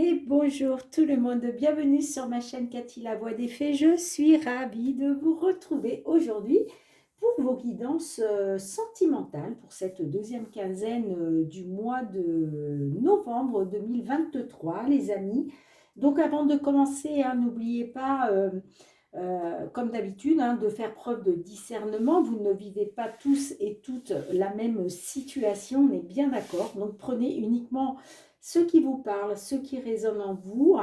Et bonjour tout le monde, bienvenue sur ma chaîne Cathy la Voix des Fées. Je suis ravie de vous retrouver aujourd'hui pour vos guidances sentimentales pour cette deuxième quinzaine du mois de novembre 2023, les amis. Donc avant de commencer, hein, n'oubliez pas, comme d'habitude, hein, de faire preuve de discernement. Vous ne vivez pas tous et toutes la même situation, on est bien d'accord. Donc prenez uniquement ce qui vous parle, ce qui résonne en vous.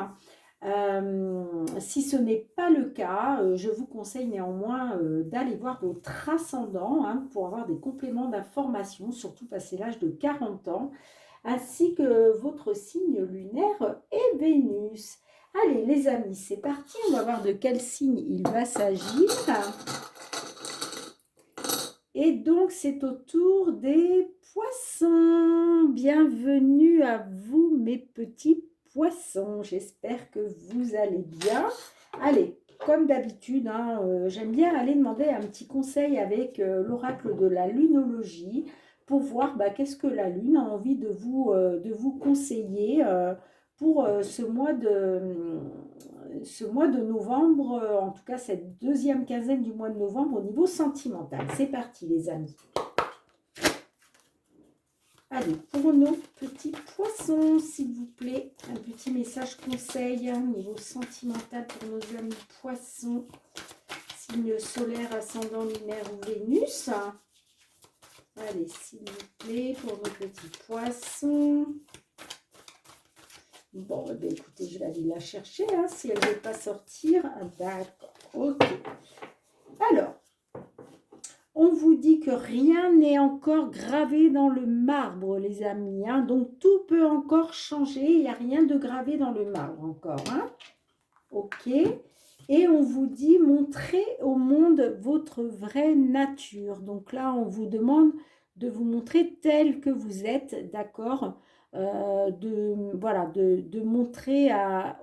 Si ce n'est pas le cas, je vous conseille néanmoins d'aller voir votre ascendant, hein, pour avoir des compléments d'information, surtout passé l'âge de 40 ans, ainsi que votre signe lunaire et Vénus. Allez les amis, c'est parti, on va voir de quel signe il va s'agir. Et donc, c'est au tour des poissons. Bienvenue à vous, mes petits poissons. J'espère que vous allez bien. Allez, comme d'habitude, hein, j'aime bien aller demander un petit conseil avec l'oracle de la lunologie pour voir qu'est-ce que la lune a envie de vous conseiller pour ce mois de novembre, en tout cas cette deuxième quinzaine du mois de novembre au niveau sentimental. C'est parti les amis. Allez, pour nos petits poissons, s'il vous plaît, un petit message conseil au niveau sentimental pour nos amis poissons, signe solaire, ascendant, lunaire ou Vénus. Allez, s'il vous plaît, pour nos petits poissons. Bon, écoutez, je vais aller la chercher, hein, si elle ne veut pas sortir. D'accord, ok. Alors, on vous dit que rien n'est encore gravé dans le marbre, les amis. Hein, donc, tout peut encore changer. Il n'y a rien de gravé dans le marbre encore. Hein, ok. Et on vous dit, montrez au monde votre vraie nature. Donc là, on vous demande de vous montrer tel que vous êtes, d'accord, de montrer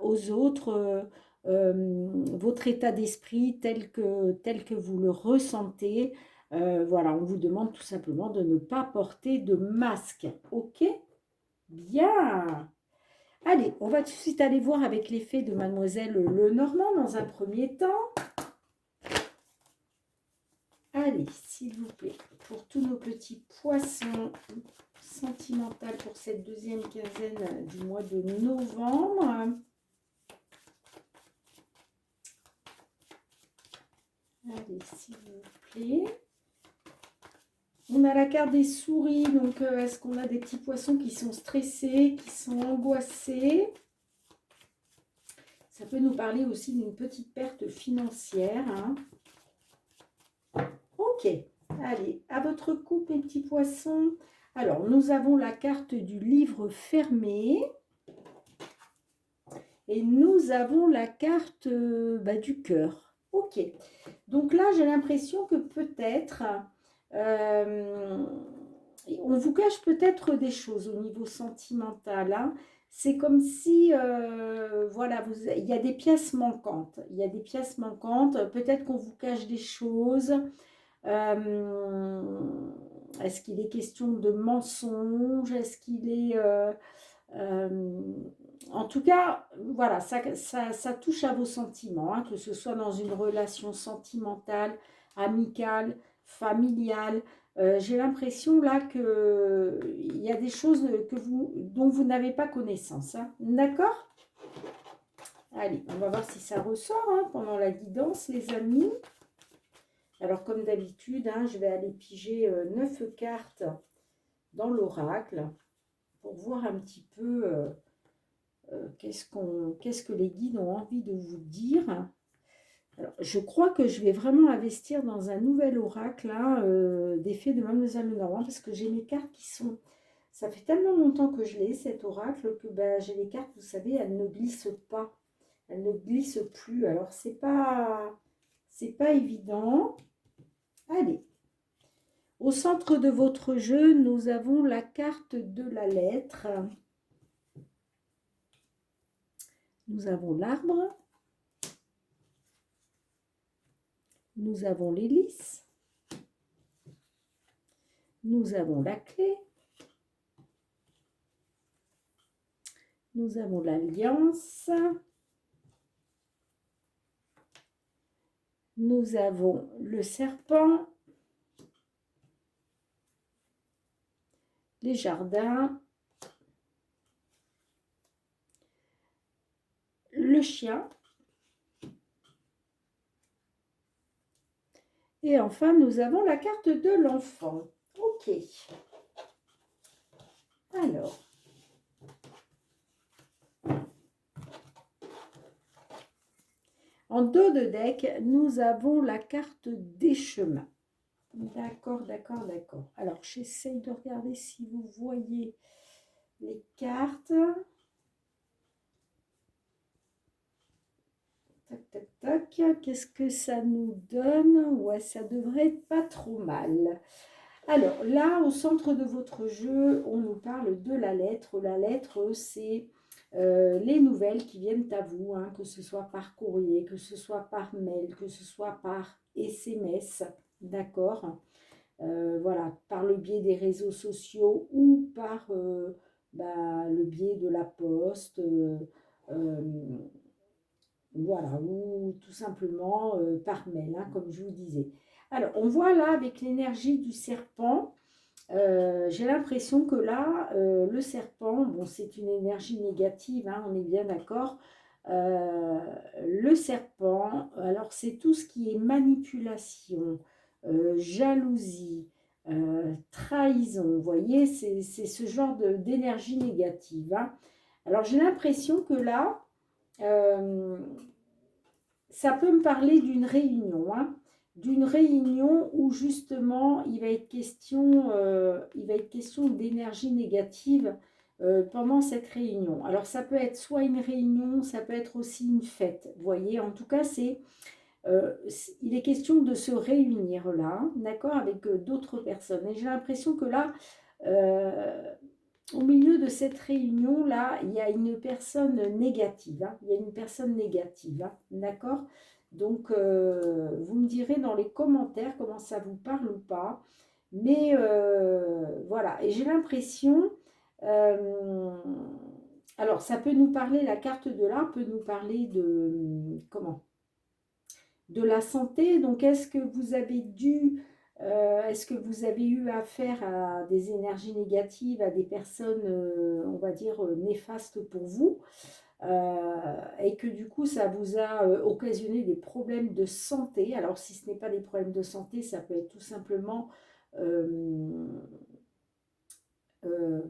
aux autres votre état d'esprit tel que vous le ressentez. Voilà, on vous demande tout simplement de ne pas porter de masque. Ok? Bien. Allez, on va tout de suite aller voir avec l'effet de Mademoiselle Lenormand dans un premier temps. Allez, s'il vous plaît, pour tous nos petits poissons sentimentaux pour cette deuxième quinzaine du mois de novembre. Allez, s'il vous plaît. On a la carte des souris, donc est-ce qu'on a des petits poissons qui sont stressés, qui sont angoissés? Ça peut nous parler aussi d'une petite perte financière. Hein. Ok, allez, à votre coupe, mes petits poissons. Alors, nous avons la carte du livre fermé. Et nous avons la carte du cœur. Ok, donc là, j'ai l'impression que peut-être... on vous cache peut-être des choses au niveau sentimental. Hein. C'est comme si, voilà, il y a des pièces manquantes. Il y a des pièces manquantes. Peut-être qu'on vous cache des choses. Est-ce qu'il est question de mensonge? Est-ce qu'il est... en tout cas, voilà, ça touche à vos sentiments, hein, que ce soit dans une relation sentimentale, amicale, familiale. J'ai l'impression là qu'il y a des choses dont vous n'avez pas connaissance. Hein. D'accord? Allez, on va voir si ça ressort hein, pendant la guidance, les amis. Alors, comme d'habitude, hein, je vais aller piger 9 cartes dans l'oracle pour voir un petit peu qu'est-ce que les guides ont envie de vous dire. Alors, je crois que je vais vraiment investir dans un nouvel oracle hein, des fées de Mademoiselle Lenormand parce que j'ai mes cartes qui sont... Ça fait tellement longtemps que je l'ai, cet oracle, que j'ai les cartes, vous savez, elles ne glissent pas. Elles ne glissent plus. Alors, c'est pas évident. Allez. Au centre de votre jeu, nous avons la carte de la lettre. Nous avons l'arbre. Nous avons l'hélice. Nous avons la clé. Nous avons l'Alliance. Nous avons le Serpent. Les Jardins. Le Chien. Et enfin, nous avons la carte de l'Enfant. Ok. Alors. En dos de deck, nous avons la carte des chemins. D'accord, d'accord, d'accord. Alors, j'essaye de regarder si vous voyez les cartes. Tac, tac, tac. Qu'est-ce que ça nous donne? Ouais, ça devrait être pas trop mal. Alors, là, au centre de votre jeu, on nous parle de la lettre. La lettre, c'est les nouvelles qui viennent à vous, hein, que ce soit par courrier, que ce soit par mail, que ce soit par SMS, d'accord? Voilà, par le biais des réseaux sociaux ou par le biais de la poste, euh, voilà, ou tout simplement par mail, hein, comme je vous disais. Alors, on voit là avec l'énergie du serpent, j'ai l'impression que là, le serpent, bon, c'est une énergie négative, hein, on est bien d'accord. Euh, le serpent, alors c'est tout ce qui est manipulation, jalousie, trahison, vous voyez, c'est ce genre d'énergie négative, hein. Alors j'ai l'impression que là, euh, ça peut me parler d'une réunion, hein, d'une réunion où justement il va être question d'énergie négative pendant cette réunion. Alors ça peut être soit une réunion, ça peut être aussi une fête, vous voyez. En tout cas, il est question de se réunir là, d'accord, avec d'autres personnes. Et j'ai l'impression que là, euh, au milieu de cette réunion-là, il y a une personne négative, hein. Il y a une personne négative, hein. D'accord? Donc, vous me direz dans les commentaires comment ça vous parle ou pas. Mais voilà, et j'ai l'impression, euh, alors ça peut nous parler, la carte de l'art peut nous parler de, comment? De la santé. Donc, est-ce que vous avez eu affaire à des énergies négatives, à des personnes, on va dire, néfastes pour vous, et que du coup, ça vous a occasionné des problèmes de santé? Alors, si ce n'est pas des problèmes de santé, ça peut être tout simplement, euh, euh,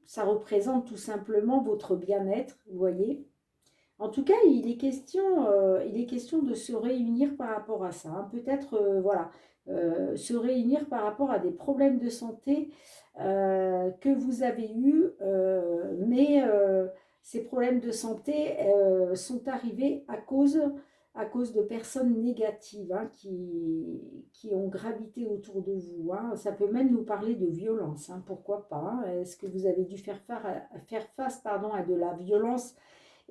ça représente tout simplement votre bien-être, vous voyez. En tout cas, il est question de se réunir par rapport à ça, hein. Peut-être, voilà, se réunir par rapport à des problèmes de santé que vous avez eus, mais ces problèmes de santé sont arrivés à cause de personnes négatives, hein, qui ont gravité autour de vous, hein. Ça peut même nous parler de violence, hein, pourquoi pas, hein. Est-ce que vous avez dû faire face, pardon, à de la violence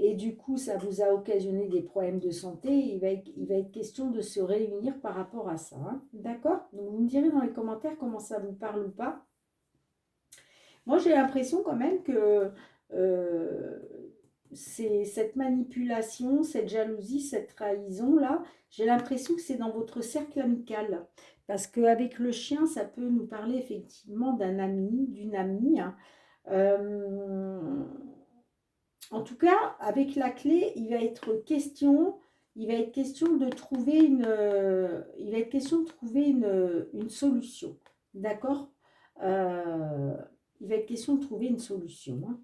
et du coup, ça vous a occasionné des problèmes de santé? Il va être question de se réunir par rapport à ça, hein. D'accord? Donc, vous me direz dans les commentaires comment ça vous parle ou pas. Moi, j'ai l'impression quand même que euh, c'est cette manipulation, cette jalousie, cette trahison-là, j'ai l'impression que c'est dans votre cercle amical. Parce qu'avec le chien, ça peut nous parler effectivement d'un ami, d'une amie, hein. Euh, En tout cas, avec la clé, il va être question de trouver il va être question de trouver une solution. D'accord? Euh, il va être question de trouver une solution, hein.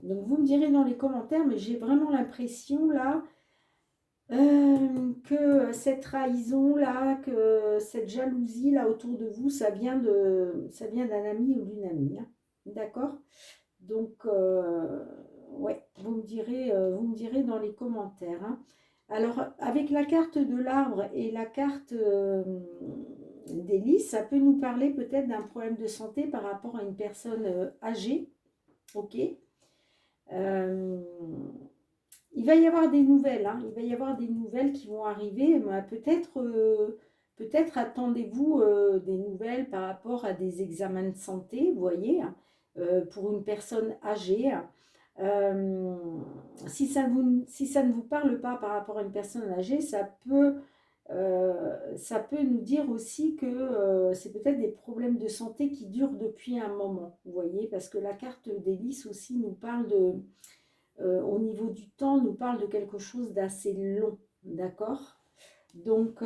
Donc, vous me direz dans les commentaires, mais j'ai vraiment l'impression là que cette trahison là, que cette jalousie là autour de vous, ça vient d'un ami ou d'une amie, hein. D'accord? Donc, ouais, vous me direz dans les commentaires, hein. Alors, avec la carte de l'arbre et la carte des lys, ça peut nous parler peut-être d'un problème de santé par rapport à une personne âgée. Ok. Euh, il va y avoir des nouvelles, hein. Il va y avoir des nouvelles qui vont arriver. Peut-être attendez-vous des nouvelles par rapport à des examens de santé, vous voyez, hein. pour une personne âgée. Euh, si ça ne vous parle pas par rapport à une personne âgée, ça peut nous dire aussi que c'est peut-être des problèmes de santé qui durent depuis un moment, vous voyez, parce que la carte des lys aussi nous parle au niveau du temps, nous parle de quelque chose d'assez long, d'accord? Donc,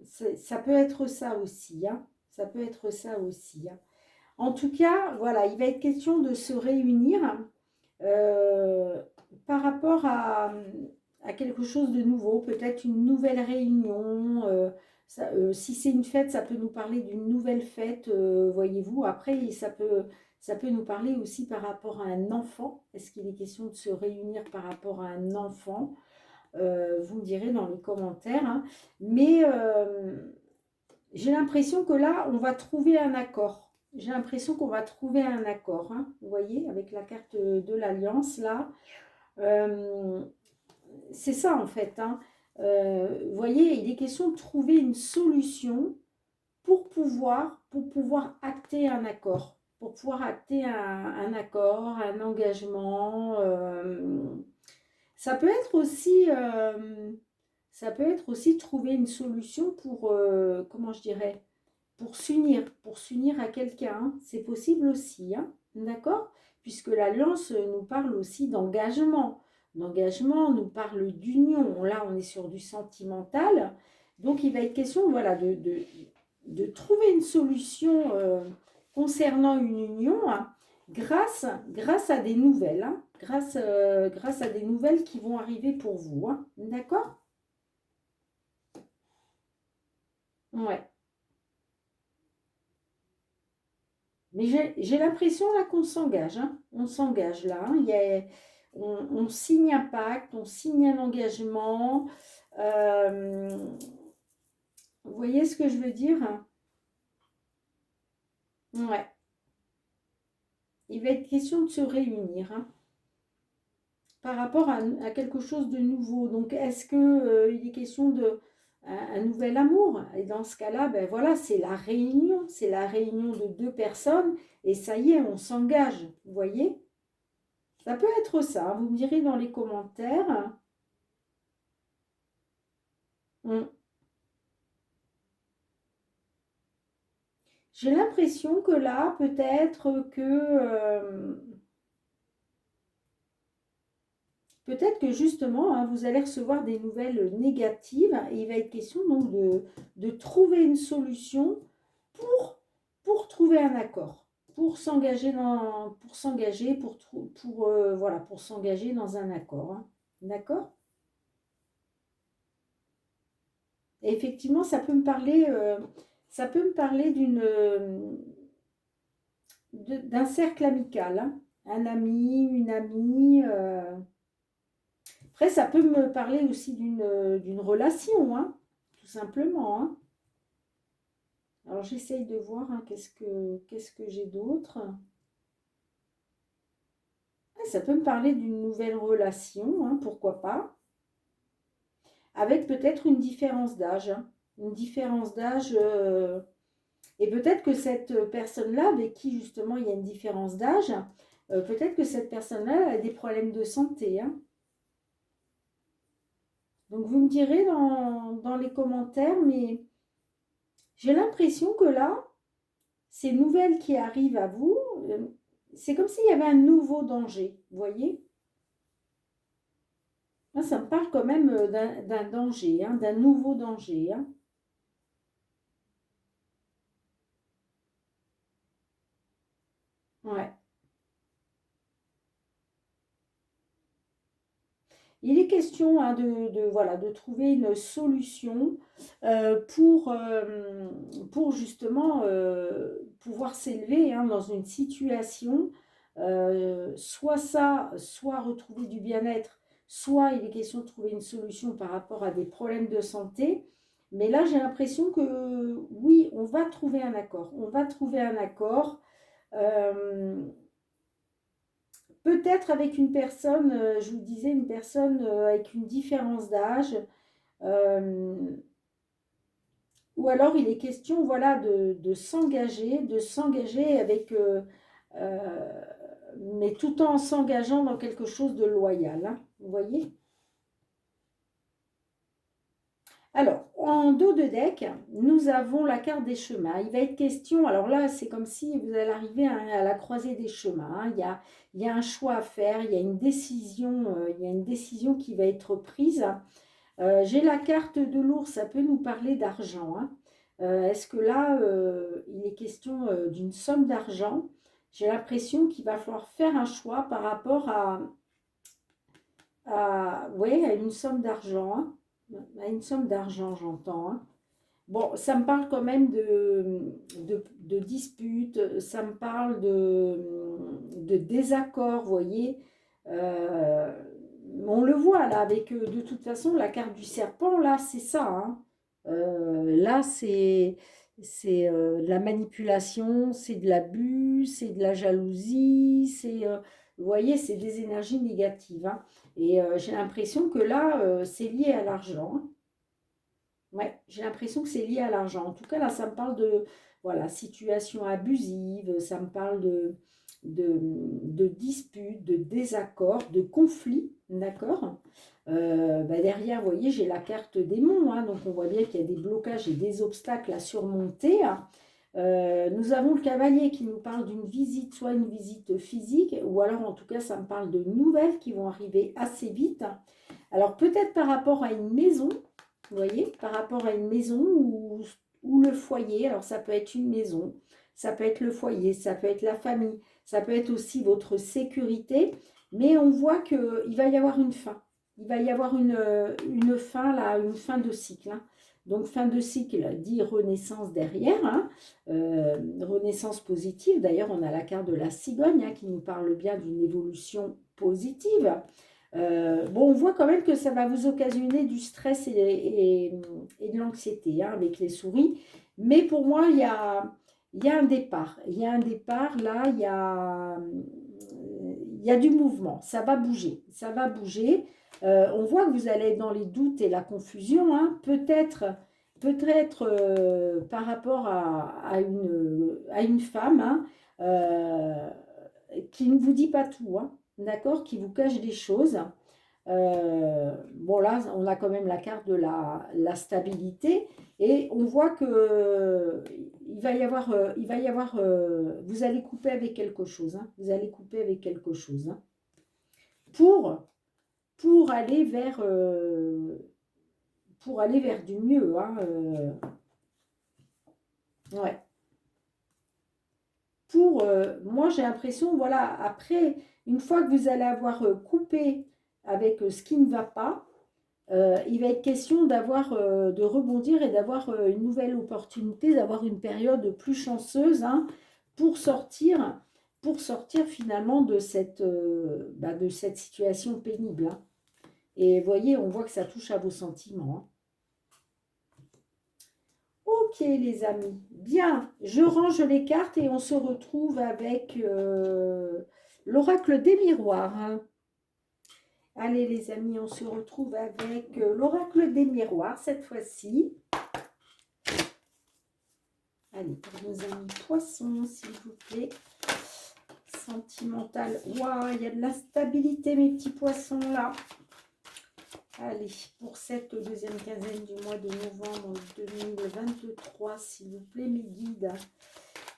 ça peut être ça aussi, hein. Ça peut être ça aussi, hein. En tout cas, voilà, il va être question de se réunir euh, par rapport à quelque chose de nouveau, peut-être une nouvelle réunion. Si c'est une fête, ça peut nous parler d'une nouvelle fête, voyez-vous. Après, ça peut nous parler aussi par rapport à un enfant. Est-ce qu'il est question de se réunir par rapport à un enfant? Vous me direz dans les commentaires, hein. Mais j'ai l'impression que là, on va trouver un accord. J'ai l'impression qu'on va trouver un accord, hein. Vous voyez, avec la carte de l'Alliance, là. Euh, c'est ça, en fait, hein. Vous voyez, il est question de trouver une solution pour pouvoir acter un accord. Pour pouvoir acter un accord, un engagement. Ça peut être aussi... ça peut être aussi trouver une solution pour, comment je dirais, pour s'unir à quelqu'un, hein. C'est possible aussi, hein, d'accord? Puisque l'alliance nous parle aussi d'engagement. L'engagement nous parle d'union. Là, on est sur du sentimental. Donc, il va être question, voilà, de trouver une solution concernant une union, hein, grâce à des nouvelles, hein, grâce à des nouvelles qui vont arriver pour vous, hein, d'accord? Ouais. Mais j'ai l'impression là qu'on s'engage, hein. On s'engage là, hein. On signe un pacte, on signe un engagement. Euh, vous voyez ce que je veux dire? Ouais. Il va être question de se réunir, hein, par rapport à quelque chose de nouveau. Donc, est-ce que, il est question de un nouvel amour? Et dans ce cas-là, ben voilà, c'est la réunion. C'est la réunion de deux personnes. Et ça y est, on s'engage. Vous voyez? Ça peut être ça, hein. Vous me direz dans les commentaires. Hmm. J'ai l'impression que là, peut-être que justement, hein, vous allez recevoir des nouvelles négatives et il va être question donc de trouver une solution pour, pour trouver un accord, pour s'engager, voilà, pour s'engager dans un accord, hein. D'accord? Et effectivement, ça peut me parler d'un cercle amical, hein. Un ami, une amie. Après, ça peut me parler aussi d'une relation, hein, tout simplement, hein. Alors, j'essaye de voir, hein, qu'est-ce que j'ai d'autre. Ah, ça peut me parler d'une nouvelle relation, hein, pourquoi pas, avec peut-être une différence d'âge, hein. Une différence d'âge. Et peut-être que cette personne-là, avec qui justement il y a une différence d'âge, peut-être que cette personne-là a des problèmes de santé, hein. Donc vous me direz dans les commentaires, mais j'ai l'impression que là, ces nouvelles qui arrivent à vous, c'est comme s'il y avait un nouveau danger, vous voyez? Là, ça me parle quand même d'un danger, hein, d'un nouveau danger, hein. Ouais. Il est question, hein, voilà, de trouver une solution pour justement pouvoir s'élever, hein, dans une situation, soit ça, soit retrouver du bien-être, soit il est question de trouver une solution par rapport à des problèmes de santé. Mais là, j'ai l'impression que oui, on va trouver un accord. On va trouver un accord. Euh, Peut-être avec une personne, je vous disais, une personne avec une différence d'âge, euh, ou alors il est question, voilà, de s'engager avec, mais tout en s'engageant dans quelque chose de loyal, hein, vous voyez? Alors, en dos de deck, nous avons la carte des chemins. Il va être question, alors là, c'est comme si vous allez arriver à la croisée des chemins, hein. Il y a un choix à faire, il y a une décision qui va être prise. J'ai la carte de l'ours, ça peut nous parler d'argent, hein. Est-ce que là, il est question d'une somme d'argent? J'ai l'impression qu'il va falloir faire un choix par rapport ouais, à une somme d'argent, hein. À une somme d'argent, j'entends, hein. Bon, ça me parle quand même de disputes, ça me parle de désaccords, vous voyez. Euh, on le voit là, avec de toute façon la carte du serpent, là, c'est ça, hein. Là, c'est de la manipulation, c'est de l'abus, c'est de la jalousie, vous voyez, c'est des énergies négatives, hein. Et j'ai l'impression que là, c'est lié à l'argent, hein. Ouais, j'ai l'impression que c'est lié à l'argent. En tout cas, là, ça me parle de voilà, situation abusive, ça me parle de disputes, de désaccords, de conflits, d'accord? Derrière, vous voyez, j'ai la carte démon, hein, donc on voit bien qu'il y a des blocages et des obstacles à surmonter, hein. Nous avons le cavalier qui nous parle d'une visite, soit une visite physique, ou alors en tout cas, ça me parle de nouvelles qui vont arriver assez vite. Alors peut-être par rapport à une maison, vous voyez, par rapport à une maison ou le foyer. Alors ça peut être une maison, ça peut être le foyer, ça peut être la famille, ça peut être aussi votre sécurité. Mais on voit qu'il va y avoir une fin. Il va y avoir une fin là, une fin de cycle, hein. Donc fin de cycle dit renaissance derrière, hein. Renaissance positive. D'ailleurs, on a la carte de la cigogne, hein, qui nous parle bien d'une évolution positive. Bon, on voit quand même que ça va vous occasionner du stress et de l'anxiété, hein, avec les souris. Mais pour moi, il y a un départ. Il y a un départ, là, il y a du mouvement. Ça va bouger. Ça va bouger. On voit que vous allez être dans les doutes et la confusion, hein. Peut-être par rapport à une femme, hein, qui ne vous dit pas tout, hein, d'accord, qui vous cache des choses. Bon, là, on a quand même la carte de la stabilité et on voit que il va y avoir, vous allez couper avec quelque chose, hein, vous allez couper avec quelque chose, hein, pour, pour aller vers, euh, pour aller vers du mieux, hein, ouais. Moi, j'ai l'impression, voilà, après, une fois que vous allez avoir coupé avec ce qui ne va pas, il va être question de rebondir et d'avoir une nouvelle opportunité, d'avoir une période plus chanceuse, hein, pour sortir, pour sortir finalement de cette situation pénible, hein. Et vous voyez, on voit que ça touche à vos sentiments, hein. Ok les amis, bien, je range les cartes et on se retrouve avec l'oracle des miroirs, hein. Allez les amis, on se retrouve avec l'oracle des miroirs cette fois-ci. Allez, pour nos amis poissons, s'il vous plaît. Sentimental. Waouh, il y a de la stabilité, mes petits poissons, là. Allez, pour cette deuxième quinzaine du mois de novembre 2023, s'il vous plaît, mes guides,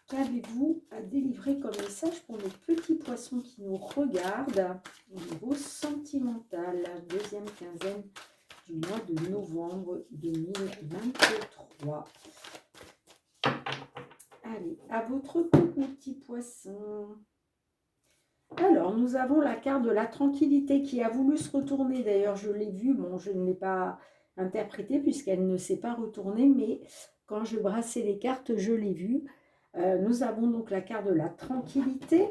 qu'avez-vous à délivrer comme message pour nos petits poissons qui nous regardent au niveau sentimental, la deuxième quinzaine du mois de novembre 2023. Allez, à votre compte, mes petits poissons. Alors, nous avons la carte de la tranquillité qui a voulu se retourner. D'ailleurs, je l'ai vue. Bon, je ne l'ai pas interprétée puisqu'elle ne s'est pas retournée, mais quand je brassais les cartes, je l'ai vue. Nous avons donc la carte de la tranquillité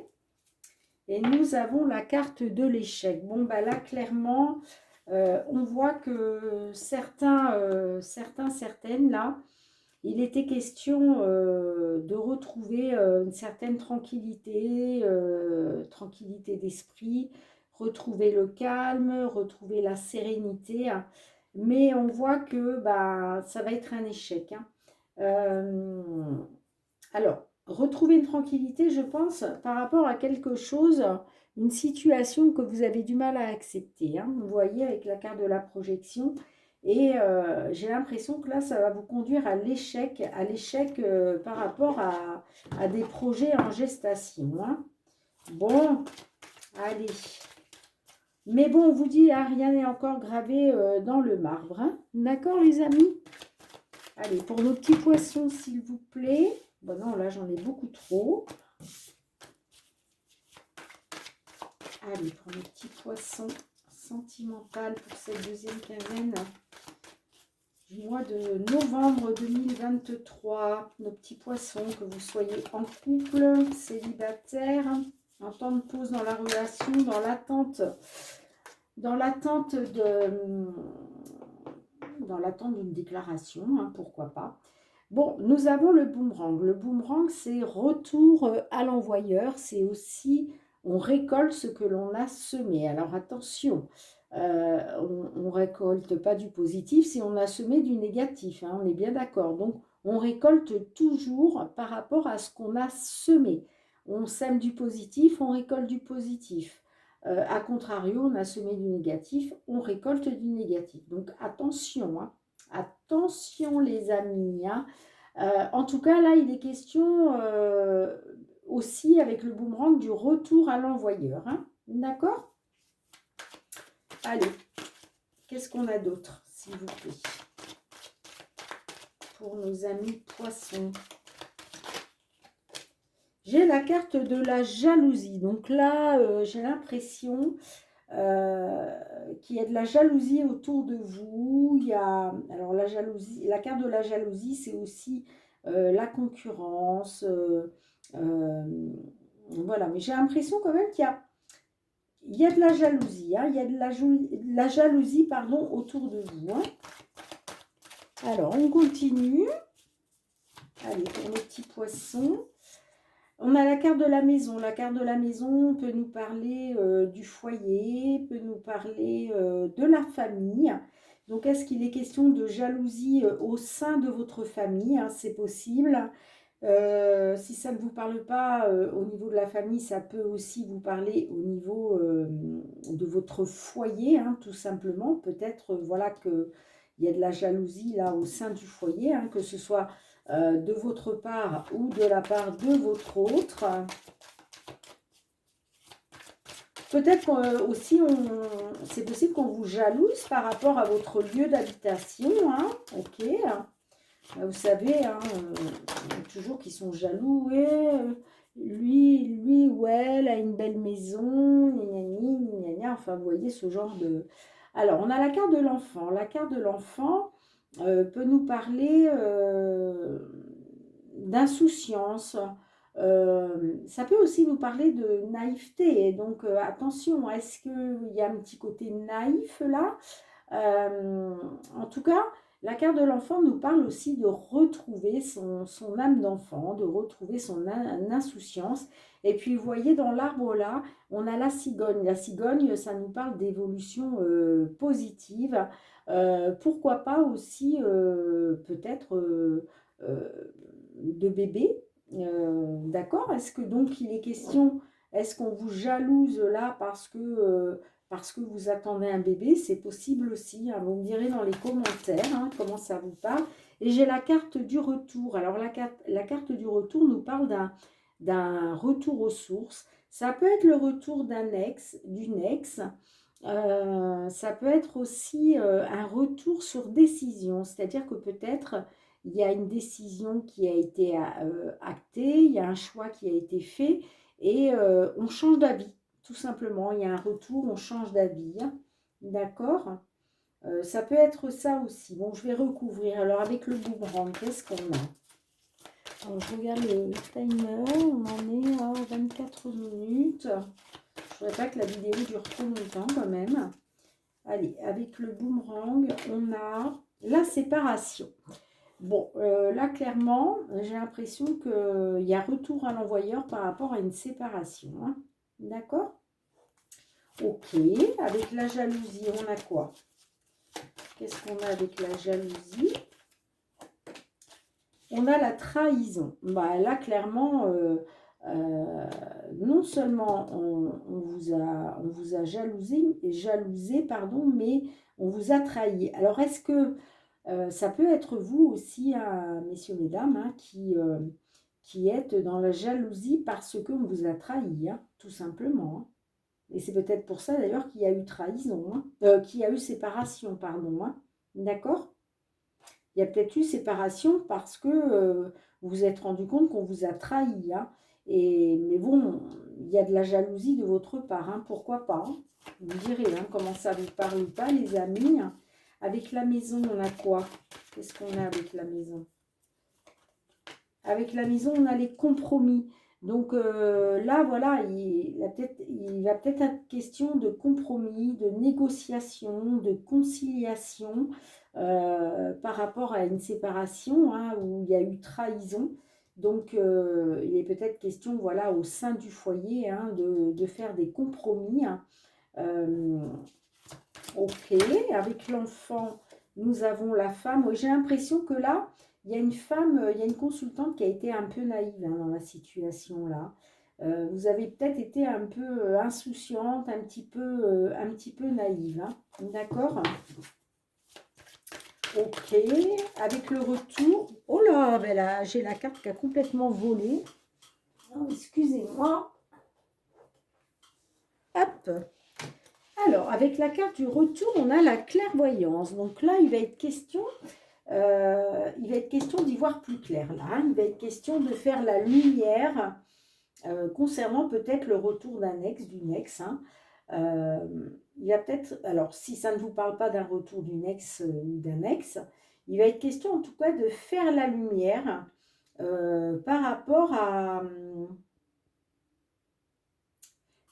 et nous avons la carte de l'échec. Bon, bah là, clairement, on voit que certaines, là, il était question de retrouver une certaine tranquillité, tranquillité d'esprit, retrouver le calme, retrouver la sérénité, hein. Mais on voit que bah, ça va être un échec, hein. Alors, retrouver une tranquillité, je pense, par rapport à quelque chose, une situation que vous avez du mal à accepter. Hein. Vous voyez avec la carte de la projection. Et j'ai l'impression que là, ça va vous conduire à l'échec par rapport à des projets en gestation. Hein. Bon, allez. Mais bon, on vous dit, hein, rien n'est encore gravé dans le marbre. Hein. D'accord, les amis? Allez, pour nos petits poissons, s'il vous plaît. Bon, non, là, j'en ai beaucoup trop. Allez, pour nos petits poissons sentimentaux pour cette deuxième quinzaine du mois de novembre 2023. Nos petits poissons, que vous soyez en couple, célibataire, en temps de pause dans la relation, dans l'attente d'une déclaration, hein, pourquoi pas. Bon, nous avons le boomerang. Le boomerang, c'est retour à l'envoyeur. C'est aussi, on récolte ce que l'on a semé. Alors attention, on ne récolte pas du positif si on a semé du négatif. Hein, on est bien d'accord. Donc, on récolte toujours par rapport à ce qu'on a semé. On sème du positif, on récolte du positif. A contrario, on a semé du négatif, on récolte du négatif. Donc, attention, hein. Attention les amis, hein. En tout cas, là, il est question aussi avec le boomerang du retour à l'envoyeur. Hein. D'accord? Allez, qu'est-ce qu'on a d'autre, s'il vous plaît, pour nos amis poissons? J'ai la carte de la jalousie. Donc là, j'ai l'impression qu'il y a de la jalousie autour de vous. Il y a, alors la jalousie, la carte de la jalousie, c'est aussi la concurrence. Voilà, mais j'ai l'impression quand même qu'il y a de la jalousie. Hein, il y a de la jalousie, pardon, autour de vous. Hein. Alors, on continue. Allez, pour nos petits poissons. On a la carte de la maison. La carte de la maison peut nous parler du foyer, peut nous parler de la famille. Donc, est-ce qu'il est question de jalousie au sein de votre famille? Hein, c'est possible. Si ça ne vous parle pas au niveau de la famille, ça peut aussi vous parler au niveau de votre foyer, hein, tout simplement. Peut-être voilà qu'il y a de la jalousie là au sein du foyer, hein, que ce soit de votre part ou de la part de votre autre. Peut-être aussi, c'est possible qu'on vous jalouse par rapport à votre lieu d'habitation. Hein, ok. Vous savez, hein, toujours qu'ils sont jaloux. Lui ou elle a une belle maison, enfin, vous voyez ce genre de... Alors, on a la carte de l'enfant. La carte de l'enfant peut nous parler d'insouciance. Ça peut aussi nous parler de naïveté. Donc, attention, est-ce qu'il y a un petit côté naïf là? En tout cas, la carte de l'enfant nous parle aussi de retrouver son âme d'enfant, de retrouver son insouciance. Et puis, vous voyez, dans l'arbre là, on a la cigogne. La cigogne, ça nous parle d'évolution positive. Pourquoi pas aussi, peut-être, de bébé. D'accord? Est-ce que donc il est question, est-ce qu'on vous jalouse là parce que vous attendez un bébé? C'est possible aussi, hein, vous me direz dans les commentaires hein, comment ça vous parle. Et j'ai la carte du retour. Alors la carte du retour nous parle d'un retour aux sources. Ça peut être le retour d'une ex. Ça peut être aussi un retour sur décision. C'est-à-dire que peut-être il y a une décision qui a été actée, il y a un choix qui a été fait et on change d'avis. Tout simplement, il y a un retour, on change d'avis. Hein. D'accord? Ça peut être ça aussi. Bon, je vais recouvrir. Alors, avec le boomerang, qu'est-ce qu'on a? Alors, je regarde le timer. On en est à 24 minutes. Je ne voudrais pas que la vidéo dure trop longtemps quand même. Allez, avec le boomerang, on a la séparation. Bon, là, clairement, j'ai l'impression qu'il y a retour à l'envoyeur par rapport à une séparation. Hein. D'accord? Ok, avec la jalousie, on a quoi? Qu'est-ce qu'on a avec la jalousie? On a la trahison. Bah, là, clairement, non seulement on vous a jalousé, pardon, mais on vous a trahi. Alors, est-ce que ça peut être vous aussi, hein, messieurs, mesdames, hein, qui êtes dans la jalousie parce qu'on vous a trahi, hein, tout simplement, hein. Et c'est peut-être pour ça d'ailleurs qu'il y a eu trahison, hein, qu'il y a eu séparation, pardon, hein. D'accord? Il y a peut-être eu séparation parce que vous vous êtes rendu compte qu'on vous a trahi, hein. Mais bon, il y a de la jalousie de votre part, hein, pourquoi pas, hein. Vous me direz, hein, comment ça vous parle ou pas, les amis. Avec la maison, on a quoi? Qu'est-ce qu'on a avec la maison? Avec la maison, on a les compromis. Donc là, voilà, il va peut-être être question de compromis, de négociation, de conciliation par rapport à une séparation, hein, où il y a eu trahison. Donc il est peut-être question, voilà, au sein du foyer, hein, de faire des compromis, hein. Euh, ok, avec l'enfant, nous avons la femme. Oui, j'ai l'impression que là, il y a une femme, il y a une consultante qui a été un peu naïve, hein, dans la situation là. Vous avez peut-être été un peu insouciante, un petit peu naïve, hein. D'accord? Ok, avec le retour. Oh là, ben là, j'ai la carte qui a complètement volé. Oh, excusez-moi. Hop. Alors, avec la carte du retour, on a la clairvoyance. Donc là, il va être question d'y voir plus clair. Là, hein. Il va être question de faire la lumière concernant peut-être le retour d'un ex, d'une ex, hein. Il va peut-être, alors si ça ne vous parle pas d'un retour d'une ex ou d'un ex, il va être question en tout cas de faire la lumière par rapport à...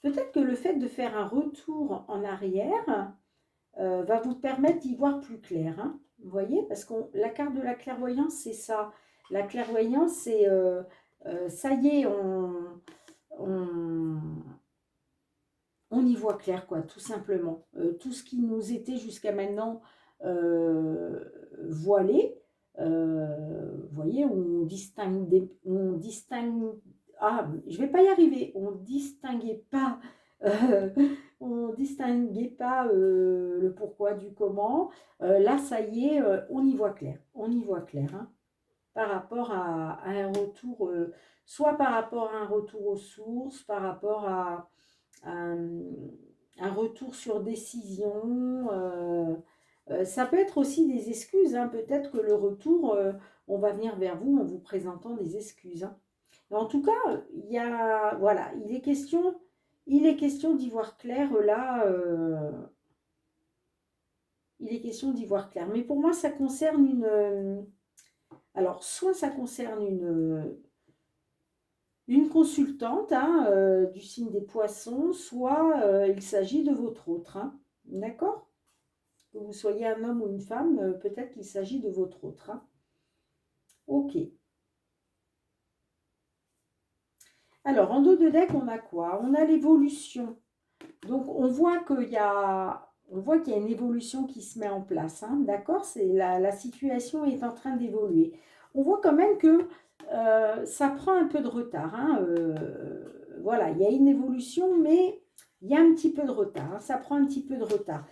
peut-être que le fait de faire un retour en arrière va vous permettre d'y voir plus clair, hein. Vous voyez, parce que la carte de la clairvoyance, c'est ça. La clairvoyance, c'est ça y est, on, on y voit clair, quoi, tout simplement. Tout ce qui nous était jusqu'à maintenant euh, voilé, vous voyez, on distingue, ah, je vais pas y arriver, euh, on distinguait pas le pourquoi du comment. Là, ça y est, on y voit clair, on y voit clair, hein, par rapport à un retour, soit par rapport à un retour aux sources, par rapport à un, un retour sur décision. Ça peut être aussi des excuses, hein. Peut-être que le retour, on va venir vers vous en vous présentant des excuses, hein. Mais en tout cas, voilà, il est question d'y voir clair là. Il est question d'y voir clair. Mais pour moi, ça concerne alors, soit ça concerne une consultante, hein, du signe des poissons, soit il s'agit de votre autre, hein. D'accord? Que vous soyez un homme ou une femme, peut-être qu'il s'agit de votre autre, hein. Ok. Alors, en dos de deck, on a quoi? On a l'évolution. Donc, on voit qu'il y a une évolution qui se met en place, hein. D'accord? La situation est en train d'évoluer. On voit quand même que ça prend un peu de retard, hein. Voilà, il y a une évolution, mais il y a un petit peu de retard, hein. Ça prend un petit peu de retard.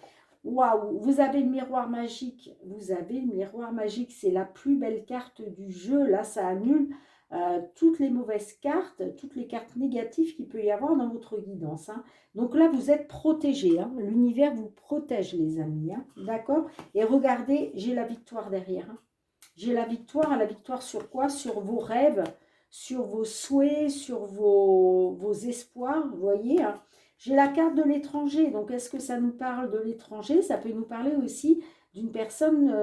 Waouh, vous avez le miroir magique. Vous avez le miroir magique. C'est la plus belle carte du jeu. Là, ça annule toutes les mauvaises cartes, toutes les cartes négatives qu'il peut y avoir dans votre guidance, hein. Donc là, vous êtes protégés, hein. L'univers vous protège, les amis, hein. D'accord? Et regardez, j'ai la victoire derrière, hein. J'ai la victoire sur quoi? Sur vos rêves, sur vos souhaits, sur vos espoirs, vous voyez, hein. J'ai la carte de l'étranger, donc est-ce que ça nous parle de l'étranger? Ça peut nous parler aussi d'une personne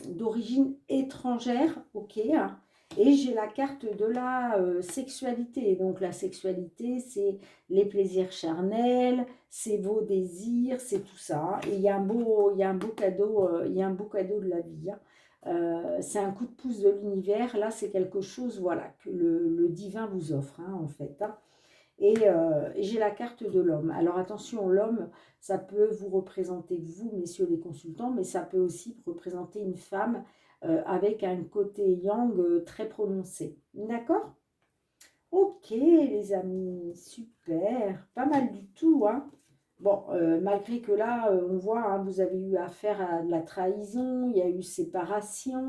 d'origine étrangère, ok, hein. Et j'ai la carte de la sexualité, donc la sexualité, c'est les plaisirs charnels, c'est vos désirs, c'est tout ça, hein. Et il y a un beau cadeau, il y a un beau cadeau de la vie, hein. C'est un coup de pouce de l'univers. Là, c'est quelque chose, voilà, que le divin vous offre, hein, en fait, hein. Et j'ai la carte de l'homme. Alors attention, l'homme, ça peut vous représenter vous, messieurs les consultants, mais ça peut aussi représenter une femme avec un côté yang très prononcé. D'accord? Ok, les amis, super, pas mal du tout, hein. Bon, malgré que là, on voit, hein, vous avez eu affaire à de la trahison, il y a eu séparation,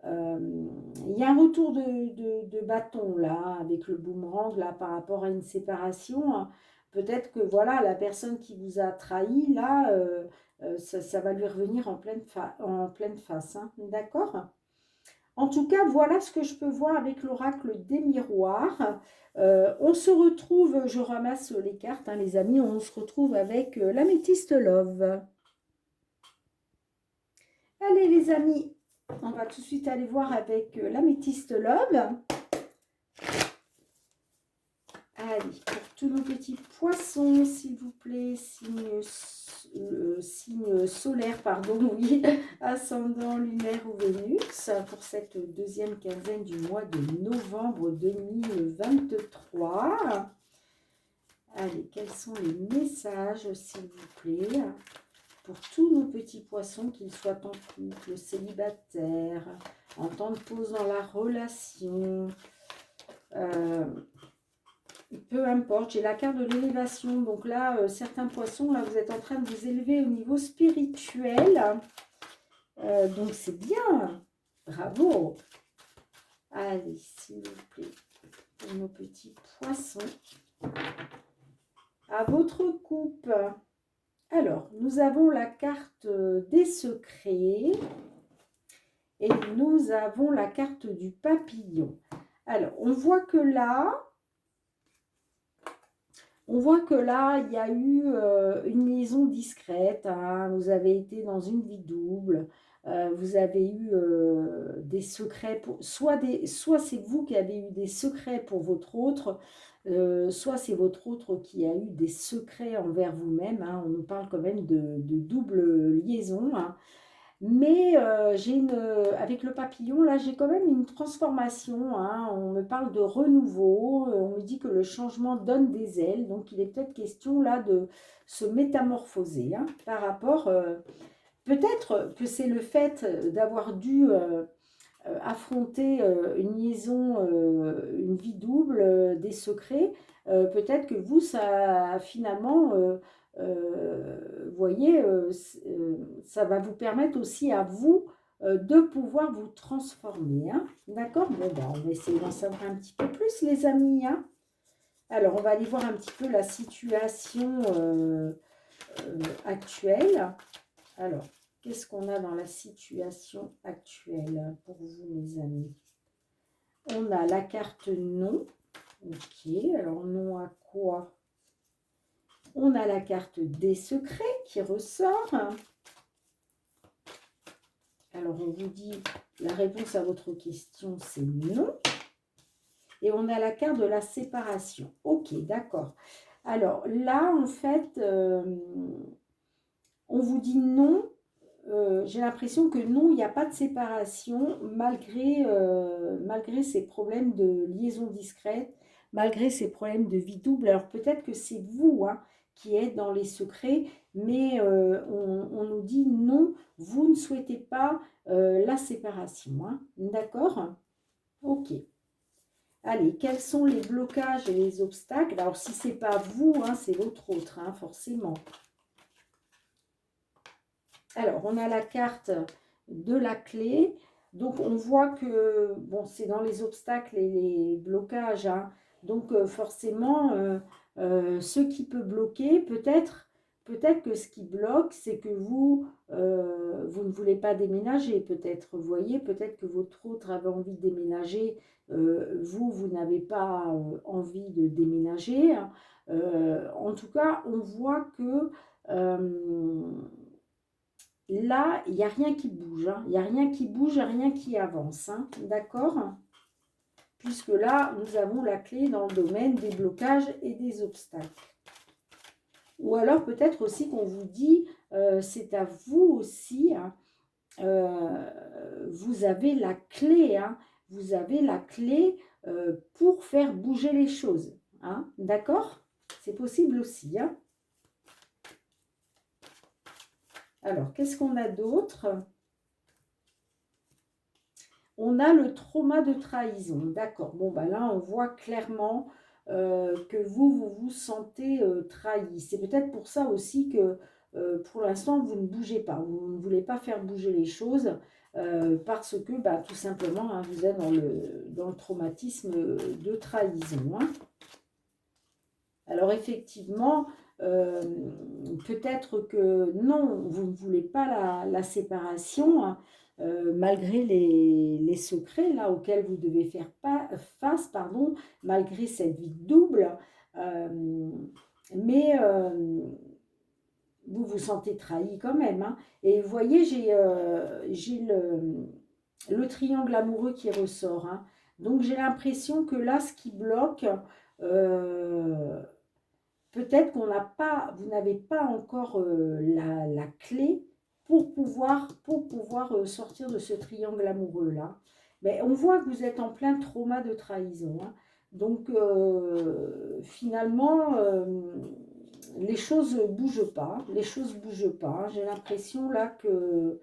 il y a un retour de bâton là, avec le boomerang là, par rapport à une séparation, hein. Peut-être que voilà, la personne qui vous a trahi là, ça va lui revenir en pleine face, hein. D'accord? En tout cas, voilà ce que je peux voir avec l'oracle des miroirs. On se retrouve, je ramasse les cartes, hein, les amis, on se retrouve avec l'améthyste love. Allez les amis, on va tout de suite aller voir avec l'améthyste love. Allez, pour tous nos petits poissons, s'il vous plaît, signe solaire, pardon, oui, ascendant, lunaire ou Vénus, pour cette deuxième quinzaine du mois de novembre 2023. Allez, quels sont les messages, s'il vous plaît, pour tous nos petits poissons, qu'ils soient en couple, célibataires, en temps de pause dans la relation, peu importe, j'ai la carte de l'élévation. Donc là, certains poissons, là, vous êtes en train de vous élever au niveau spirituel. Donc c'est bien. Bravo. Allez, s'il vous plaît, pour nos petits poissons. À votre coupe. Alors, nous avons la carte des secrets. Et nous avons la carte du papillon. Alors, on voit que là, il y a eu une liaison discrète, hein. Vous avez été dans une vie double. Vous avez eu des secrets. Soit c'est vous qui avez eu des secrets pour votre autre, soit c'est votre autre qui a eu des secrets envers vous-même, hein. On nous parle quand même de double liaison, hein. Mais avec le papillon, là, j'ai quand même une transformation, hein. On me parle de renouveau, on me dit que le changement donne des ailes. Donc, il est peut-être question, là, de se métamorphoser, hein, par rapport... peut-être que c'est le fait d'avoir dû affronter une liaison, une vie double, des secrets. Peut-être que vous, ça, finalement... vous voyez, ça va vous permettre aussi à vous de pouvoir vous transformer, hein. D'accord? Bon, ben, on va essayer d'en savoir un petit peu plus, les amis, hein. Alors, on va aller voir un petit peu la situation actuelle. Alors, qu'est-ce qu'on a dans la situation actuelle pour vous, mes amis? On a la carte non. Ok, alors non à quoi? On a la carte des secrets qui ressort. Alors, on vous dit, la réponse à votre question, c'est non. Et on a la carte de la séparation. Ok, d'accord. Alors, là, en fait, on vous dit non. J'ai l'impression que non, il n'y a pas de séparation, malgré ces problèmes de liaison discrète, malgré ces problèmes de vie double. Alors, peut-être que c'est vous, hein, qui êtes dans les secrets, mais on nous dit non, vous ne souhaitez pas la séparation, hein. D'accord? Ok. Allez, quels sont les blocages et les obstacles? Alors, si ce n'est pas vous, hein, c'est l'autre autre, hein, forcément. Alors, on a la carte de la clé. Donc, on voit que, bon, c'est dans les obstacles et les blocages, hein. Donc, forcément, ce qui peut bloquer, peut-être que ce qui bloque, c'est que vous, vous ne voulez pas déménager, peut-être. Vous voyez, peut-être que votre autre avait envie de déménager. Vous n'avez pas envie de déménager, hein. En tout cas, on voit que... là, il n'y a rien qui bouge, hein. Il n'y a rien qui bouge, rien qui avance, hein. D'accord? Puisque là, nous avons la clé dans le domaine des blocages et des obstacles. Ou alors peut-être aussi qu'on vous dit, c'est à vous aussi, hein, vous avez la clé, hein, vous avez la clé pour faire bouger les choses, hein. D'accord? C'est possible aussi, hein. Alors, qu'est-ce qu'on a d'autre? On a le trauma de trahison. D'accord. Bon, ben là, on voit clairement que vous vous sentez trahi. C'est peut-être pour ça aussi que pour l'instant, vous ne bougez pas. Vous ne voulez pas faire bouger les choses parce que bah, tout simplement, hein, vous êtes dans le traumatisme de trahison. Hein. Alors effectivement, euh, peut-être que non, vous ne voulez pas la séparation, hein, malgré les secrets là, auxquels vous devez faire face, pardon, malgré cette vie double. euh, mais vous vous sentez trahi quand même. Hein. Et vous voyez, j'ai le triangle amoureux qui ressort. Hein. Donc j'ai l'impression que là, ce qui bloque, euh, peut-être vous n'avez pas encore la clé pour pouvoir sortir de ce triangle amoureux-là. Mais on voit que vous êtes en plein trauma de trahison. Hein. Donc, finalement, les choses ne bougent pas. Les choses bougent pas. J'ai l'impression là que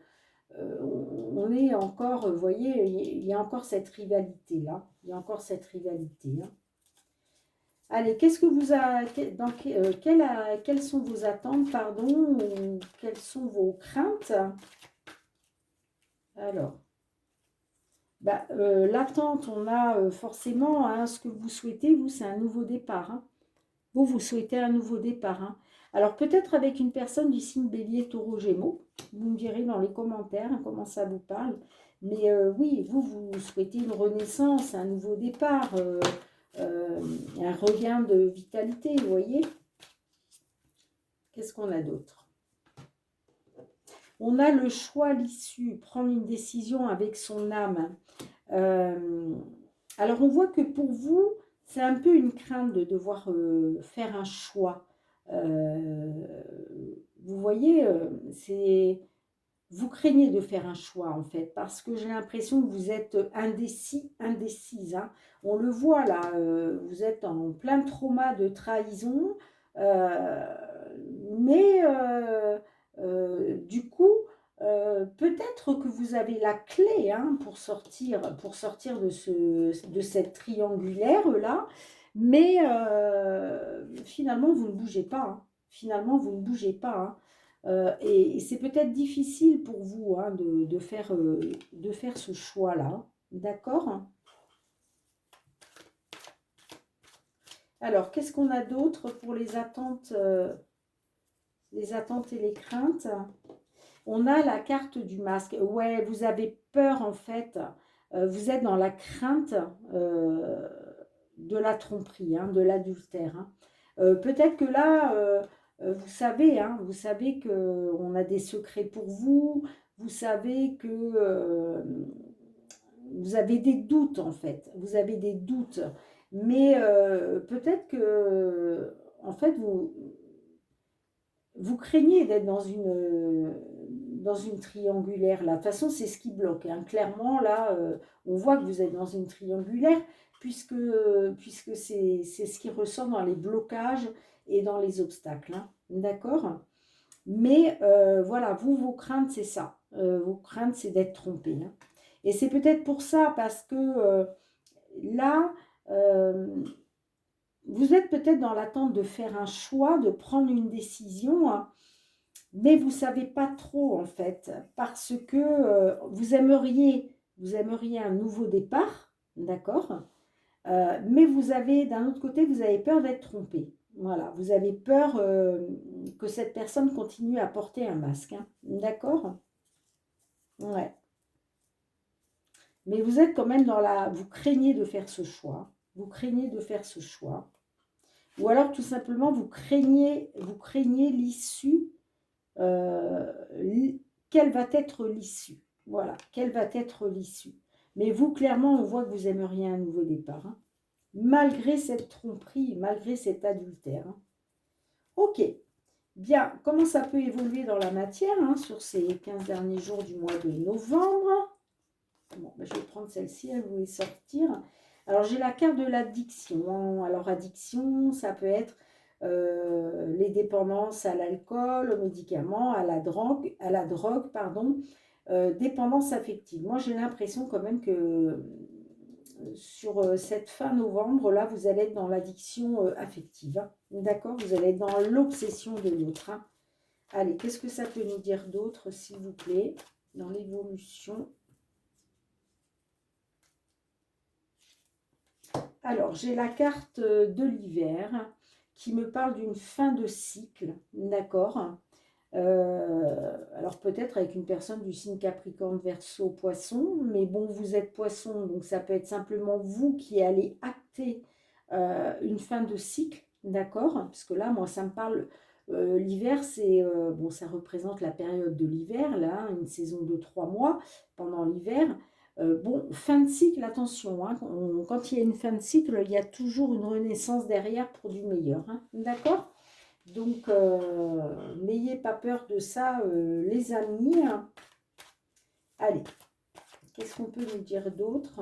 on est encore, vous voyez, il y a encore cette rivalité-là. Il y a encore cette rivalité. Hein. Allez, qu'est-ce que vous a, dans, quelles sont vos attentes, pardon, ou quelles sont vos craintes? Alors, bah, l'attente, on a forcément, hein, ce que vous souhaitez, vous, c'est un nouveau départ. Hein. Vous souhaitez un nouveau départ. Hein. Alors, peut-être avec une personne du signe Bélier, Taureau, Gémeaux. Vous me direz dans les commentaires hein, comment ça vous parle. Mais oui, vous souhaitez une renaissance, un nouveau départ. Un regain de vitalité, vous voyez. Qu'est-ce qu'on a d'autre? On a le choix, l'issue, prendre une décision avec son âme. Alors on voit que pour vous, c'est un peu une crainte de devoir faire un choix. Vous voyez, vous craignez de faire un choix en fait, parce que j'ai l'impression que vous êtes indécise. Hein. On le voit là, vous êtes en plein trauma de trahison, euh, mais du coup, peut-être que vous avez la clé hein, pour sortir de cette triangulaire là, mais finalement vous ne bougez pas. Hein. Finalement, vous ne bougez pas. Hein. Et c'est peut-être difficile pour vous hein, de faire ce choix-là. D'accord? Alors, qu'est-ce qu'on a d'autre pour les attentes et les craintes? On a la carte du masque. Ouais, vous avez peur en fait. Vous êtes dans la crainte de la tromperie, hein, de l'adultère. Hein. Peut-être que là, vous savez qu'on a des secrets pour vous. Vous savez que vous avez des doutes en fait. Vous avez des doutes. Mais peut-être que, en fait, vous craignez d'être dans une triangulaire là. De toute façon, c'est ce qui bloque. Hein. Clairement, là, on voit que vous êtes dans une triangulaire puisque c'est ce qui ressort dans les blocages et dans les obstacles. Hein. D'accord? Mais voilà, vos craintes, c'est ça. Vos craintes, c'est d'être trompé. Hein. Et c'est peut-être pour ça, parce que là, euh, vous êtes peut-être dans l'attente de faire un choix, de prendre une décision, hein, mais vous ne savez pas trop en fait, parce que vous aimeriez un nouveau départ, d'accord. Mais d'un autre côté, vous avez peur d'être trompé. Voilà, vous avez peur que cette personne continue à porter un masque, hein, d'accord. Ouais. Mais vous êtes quand même vous craignez de faire ce choix. Vous craignez de faire ce choix. Ou alors tout simplement vous craignez l'issue. euh, Quelle va être l'issue? Voilà, quelle va être l'issue? Mais vous, clairement, on voit que vous aimeriez un nouveau départ. Hein, malgré cette tromperie, malgré cet adultère. Hein. Ok, bien, comment ça peut évoluer dans la matière hein, sur ces 15 derniers jours du mois de novembre? Bon, ben, je vais prendre celle-ci, elle voulait sortir. Alors, j'ai la carte de l'addiction. Alors, addiction, ça peut être les dépendances à l'alcool, aux médicaments, à la drogue, pardon. dépendance affective. Moi, j'ai l'impression quand même que sur cette fin novembre, là, vous allez être dans l'addiction affective. Hein. D'accord? Vous allez être dans l'obsession de l'autre. Hein. Allez, qu'est-ce que ça peut nous dire d'autre, s'il vous plaît, dans l'évolution? Alors, j'ai la carte de l'hiver qui me parle d'une fin de cycle, d'accord? Alors peut-être avec une personne du signe Capricorne, Verseau, Poisson, mais bon, vous êtes Poisson, donc ça peut être simplement vous qui allez acter une fin de cycle, d'accord? Parce que là, moi, ça me parle, l'hiver, c'est, bon, ça représente la période de l'hiver, là, une saison de 3 mois pendant l'hiver. Bon, fin de cycle, attention, hein, quand il y a une fin de cycle, il y a toujours une renaissance derrière pour du meilleur, hein, d'accord? Donc, n'ayez pas peur de ça, les amis. Allez, qu'est-ce qu'on peut nous dire d'autre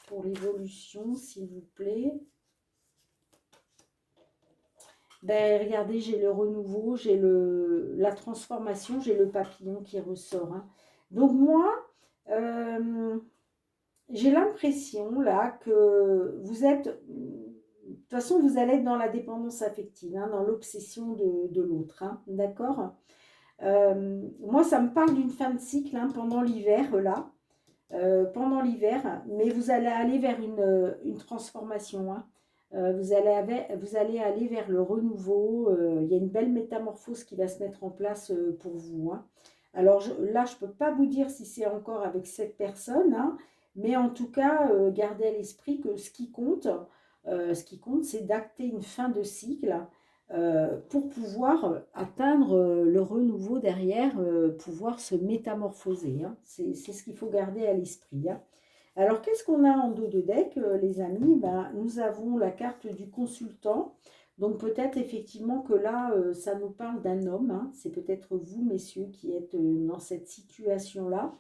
pour l'évolution, s'il vous plaît? Ben, regardez, j'ai le renouveau, j'ai la transformation, j'ai le papillon qui ressort. Hein. Donc, moi, j'ai l'impression, là, que vous êtes... De toute façon, vous allez être dans la dépendance affective, hein, dans l'obsession de l'autre. Hein, d'accord? Moi, ça me parle d'une fin de cycle hein, pendant l'hiver, là. Pendant l'hiver, mais vous allez aller vers une transformation. Hein. Vous allez aller vers le renouveau. Il y a une belle métamorphose qui va se mettre en place pour vous. Hein. Alors là, je ne peux pas vous dire si c'est encore avec cette personne, hein, mais en tout cas, gardez à l'esprit que ce qui compte, c'est d'acter une fin de cycle pour pouvoir atteindre le renouveau derrière, pouvoir se métamorphoser. Hein. C'est ce qu'il faut garder à l'esprit. Hein. Alors, qu'est-ce qu'on a en dos de deck, les amis? Ben, nous avons la carte du consultant. Donc, peut-être effectivement que là, ça nous parle d'un homme. Hein. C'est peut-être vous, messieurs, qui êtes dans cette situation-là.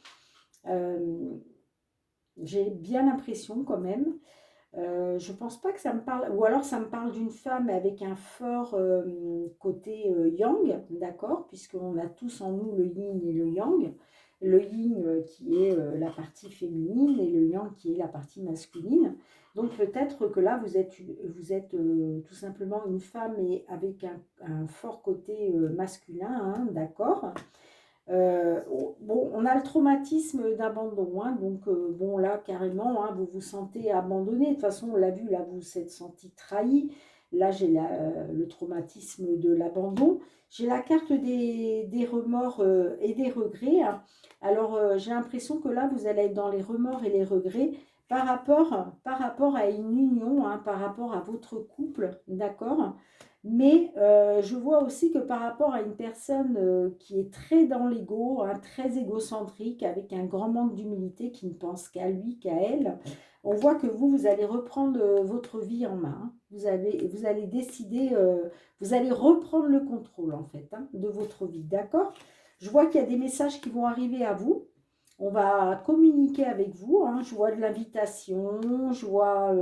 J'ai bien l'impression quand même. Je pense pas que ça me parle, ou alors ça me parle d'une femme avec un fort côté yang, d'accord, puisqu'on a tous en nous le yin et le yang. Le yin qui est la partie féminine et le yang qui est la partie masculine. Donc peut-être que là, vous êtes tout simplement une femme et avec un fort côté masculin, hein, d'accord. Bon, on a le traumatisme d'abandon, hein, donc bon là carrément, hein, vous vous sentez abandonné. De toute façon, on l'a vu, là vous vous êtes senti trahi. Là j'ai le traumatisme de l'abandon. J'ai la carte des remords et des regrets. Hein. Alors j'ai l'impression que là vous allez être dans les remords et les regrets par rapport à une union, hein, par rapport à votre couple, d'accord? Mais je vois aussi que par rapport à une personne qui est très dans l'ego, hein, très égocentrique, avec un grand manque d'humilité, qui ne pense qu'à lui, qu'à elle, on voit que vous allez reprendre votre vie en main. Hein. Vous allez décider, vous allez reprendre le contrôle en fait hein, de votre vie, d'accord? Je vois qu'il y a des messages qui vont arriver à vous. On va communiquer avec vous. Hein. Je vois de l'invitation, je vois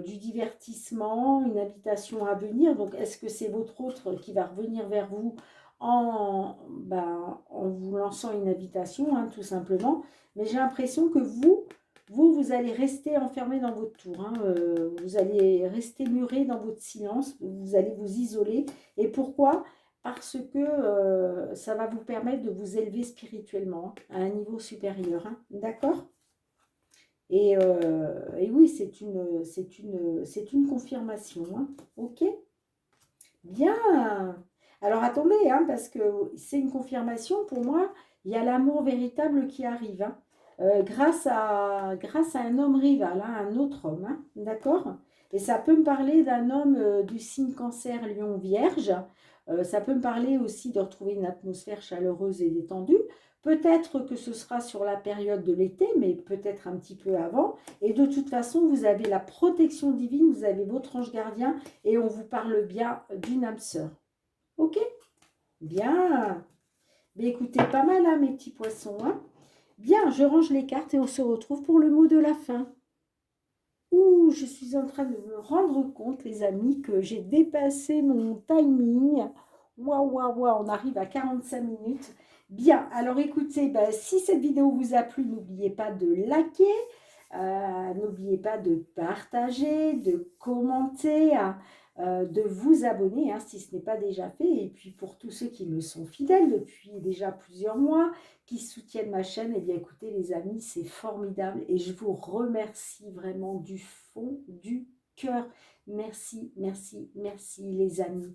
du divertissement, une invitation à venir. Donc, est-ce que c'est votre autre qui va revenir vers vous en vous lançant une invitation, hein, tout simplement. Mais j'ai l'impression que vous allez rester enfermé dans votre tour. Hein. Vous allez rester muré dans votre silence. Vous allez vous isoler. Et pourquoi? Parce que ça va vous permettre de vous élever spirituellement hein, à un niveau supérieur. Hein. D'accord? Et oui, c'est une confirmation. Hein. OK? Bien. Alors attendez, hein, parce que c'est une confirmation pour moi. Il y a l'amour véritable qui arrive. Hein. Grâce à un homme rival, hein, un autre homme. Hein, d'accord? Et ça peut me parler d'un homme du signe cancer, lion, vierge. Ça peut me parler aussi de retrouver une atmosphère chaleureuse et détendue. Peut-être que ce sera sur la période de l'été, mais peut-être un petit peu avant. Et de toute façon, vous avez la protection divine, vous avez votre ange gardien et on vous parle bien d'une âme sœur. Ok? Bien. Mais écoutez, pas mal, hein, mes petits poissons. Hein. Bien, je range les cartes et on se retrouve pour le mot de la fin. Ouh, je suis en train de me rendre compte, les amis, que j'ai dépassé mon timing. Waouh, waouh, waouh, on arrive à 45 minutes. Bien, alors écoutez, si cette vidéo vous a plu, n'oubliez pas de liker, n'oubliez pas de partager, de commenter, hein, de vous abonner, hein, si ce n'est pas déjà fait. Et puis pour tous ceux qui me sont fidèles depuis déjà plusieurs mois, qui soutiennent ma chaîne, eh bien écoutez les amis, c'est formidable et je vous remercie vraiment du fond du cœur. Merci, merci, merci les amis.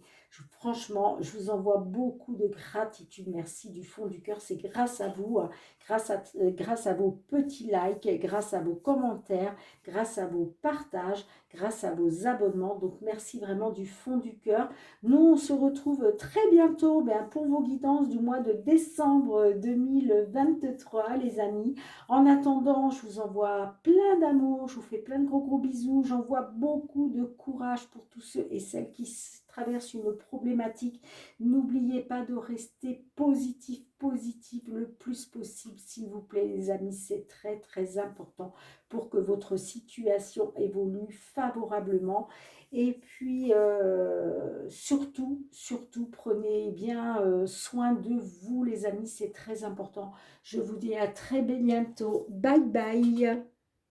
Franchement, je vous envoie beaucoup de gratitude. Merci du fond du cœur. C'est grâce à vous, grâce à vos petits likes, grâce à vos commentaires, grâce à vos partages, grâce à vos abonnements. Donc, merci vraiment du fond du cœur. Nous, on se retrouve très bientôt pour vos guidances du mois de décembre 2023, les amis. En attendant, je vous envoie plein d'amour. Je vous fais plein de gros bisous. J'envoie beaucoup de courage pour tous ceux et celles qui traversent une problématique. N'oubliez pas de rester positif, positif le plus possible, s'il vous plaît, les amis. C'est très, très important pour que votre situation évolue favorablement. Et puis, surtout, surtout, prenez bien soin de vous, les amis. C'est très important. Je vous dis à très bientôt. Bye bye.